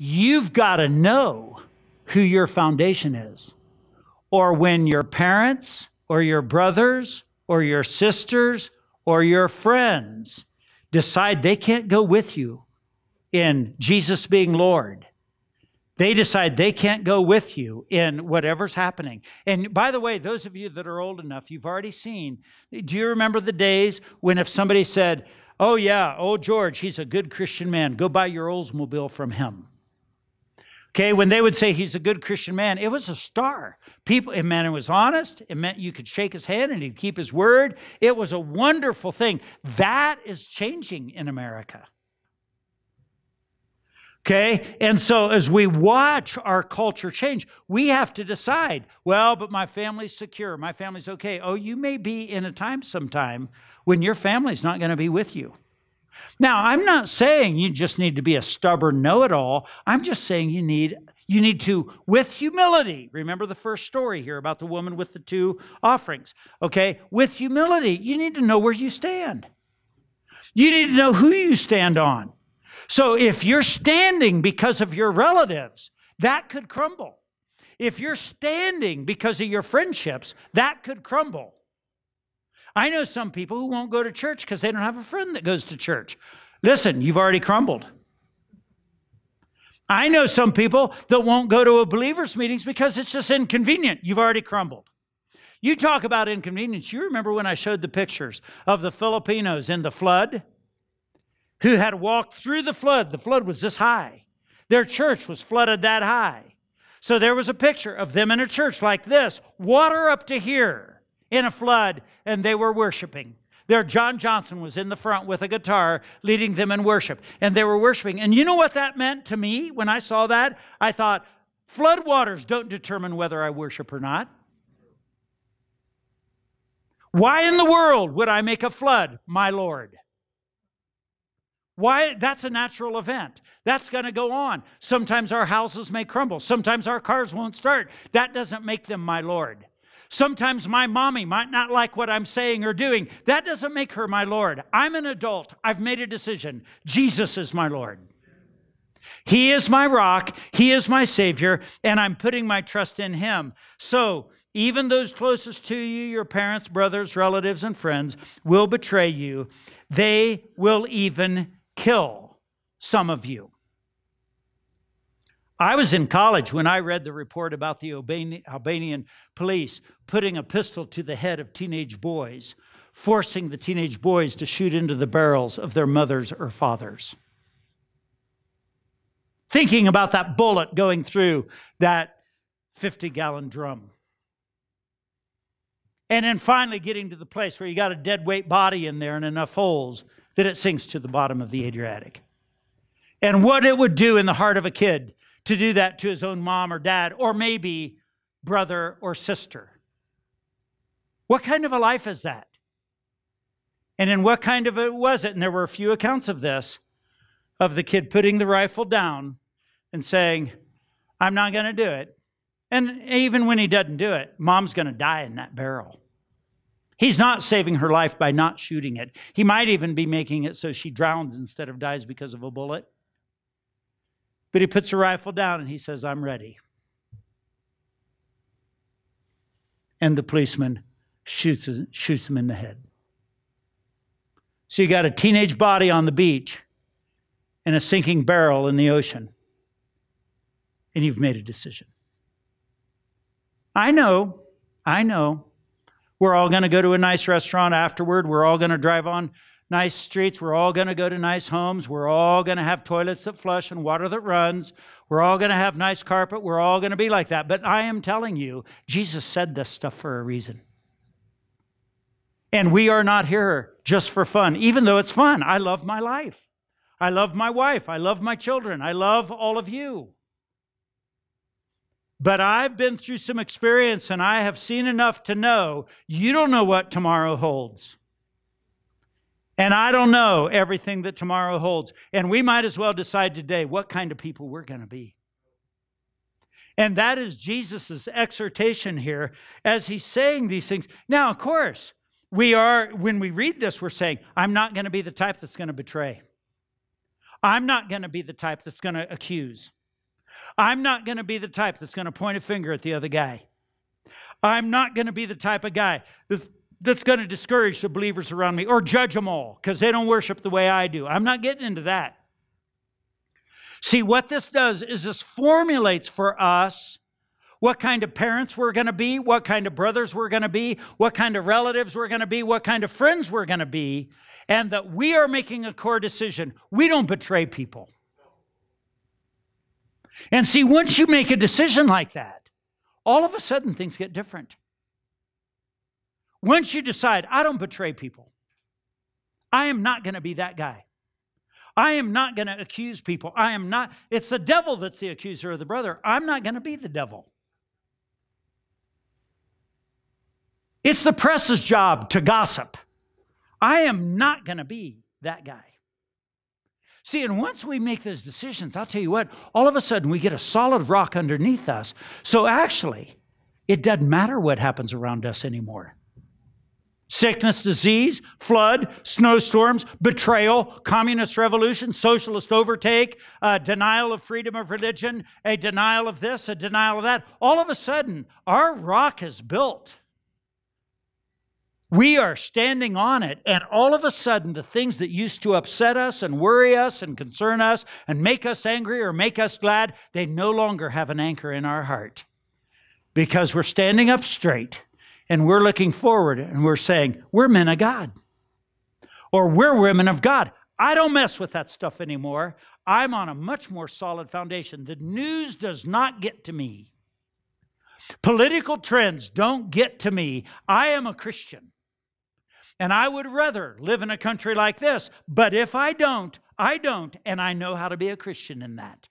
you've got to know who your foundation is. Or when your parents or your brothers or your sisters or your friends decide they can't go with you in Jesus being Lord, they decide they can't go with you in whatever's happening. And by the way, those of you that are old enough, you've already seen, do you remember the days when if somebody said, oh yeah, old George, he's a good Christian man, go buy your Oldsmobile from him. Okay, when they would say he's a good Christian man, it was a star. It meant it was honest. It meant you could shake his hand and he'd keep his word. It was a wonderful thing. That is changing in America. Okay, and so as we watch our culture change, we have to decide, well, but my family's secure. My family's okay. Oh, you may be in a time sometime when your family's not going to be with you. Now, I'm not saying you just need to be a stubborn know-it-all. I'm just saying you need to, with humility, remember the first story here about the woman with the 2 offerings, okay? With humility, you need to know where you stand. You need to know who you stand on. So if you're standing because of your relatives, that could crumble. If you're standing because of your friendships, that could crumble. I know some people who won't go to church because they don't have a friend that goes to church. Listen, you've already crumbled. I know some people that won't go to a believers' meetings because it's just inconvenient. You've already crumbled. You talk about inconvenience. You remember when I showed the pictures of the Filipinos in the flood who had walked through the flood. The flood was this high. Their church was flooded that high. So there was a picture of them in a church like this, water up to here in a flood, and they were worshiping. There, John Johnson was in the front with a guitar leading them in worship, and they were worshiping. And you know what that meant to me when I saw that? I thought, flood waters don't determine whether I worship or not. Why in the world would I make a flood my Lord? Why? That's a natural event. That's going to go on. Sometimes our houses may crumble. Sometimes our cars won't start. That doesn't make them my Lord. Sometimes my mommy might not like what I'm saying or doing. That doesn't make her my Lord. I'm an adult. I've made a decision. Jesus is my Lord. He is my rock. He is my Savior, and I'm putting my trust in Him. So even those closest to you, your parents, brothers, relatives, and friends, will betray you. They will even kill some of you. I was in college when I read the report about the Albanian police putting a pistol to the head of teenage boys, forcing the teenage boys to shoot into the barrels of their mothers or fathers. Thinking about that bullet going through that 50-gallon drum. And then finally getting to the place where you got a dead weight body in there and enough holes that it sinks to the bottom of the Adriatic. And what it would do in the heart of a kid to do that to his own mom or dad, or maybe brother or sister. What kind of a life is that? And in what kind of it was it? And there were a few accounts of this, of the kid putting the rifle down and saying, I'm not going to do it. And even when he doesn't do it, mom's going to die in that barrel. He's not saving her life by not shooting it. He might even be making it so she drowns instead of dies because of a bullet. But he puts a rifle down and he says, I'm ready. And the policeman shoots him in the head. So you got a teenage body on the beach and a sinking barrel in the ocean. And you've made a decision. I know. We're all going to go to a nice restaurant afterward. We're all going to drive on nice streets. We're all going to go to nice homes. We're all going to have toilets that flush and water that runs. We're all going to have nice carpet. We're all going to be like that. But I am telling you, Jesus said this stuff for a reason. And we are not here just for fun, even though it's fun. I love my life. I love my wife. I love my children. I love all of you. But I've been through some experience and I have seen enough to know you don't know what tomorrow holds. And I don't know everything that tomorrow holds. And we might as well decide today what kind of people we're going to be. And that is Jesus' exhortation here as he's saying these things. Now, of course, when we read this, we're saying, I'm not going to be the type that's going to betray. I'm not going to be the type that's going to accuse. I'm not going to be the type that's going to point a finger at the other guy. I'm not going to be the type of guy that's going to discourage the believers around me or judge them all because they don't worship the way I do. I'm not getting into that. See, what this does is this formulates for us what kind of parents we're going to be, what kind of brothers we're going to be, what kind of relatives we're going to be, what kind of friends we're going to be, and that we are making a core decision. We don't betray people. And see, once you make a decision like that, all of a sudden things get different. Once you decide, I don't betray people. I am not going to be that guy. I am not going to accuse people. I am not. It's the devil that's the accuser of the brother. I'm not going to be the devil. It's the press's job to gossip. I am not going to be that guy. See, and once we make those decisions, I'll tell you what, all of a sudden we get a solid rock underneath us. So actually, it doesn't matter what happens around us anymore. Sickness, disease, flood, snowstorms, betrayal, communist revolution, socialist overtake, denial of freedom of religion, a denial of this, a denial of that. All of a sudden, our rock is built. We are standing on it, and all of a sudden, the things that used to upset us and worry us and concern us and make us angry or make us glad, they no longer have an anchor in our heart because we're standing up straight and we're looking forward and we're saying, we're men of God or we're women of God. I don't mess with that stuff anymore. I'm on a much more solid foundation. The news does not get to me. Political trends don't get to me. I am a Christian. And I would rather live in a country like this. But if I don't, and I know how to be a Christian in that.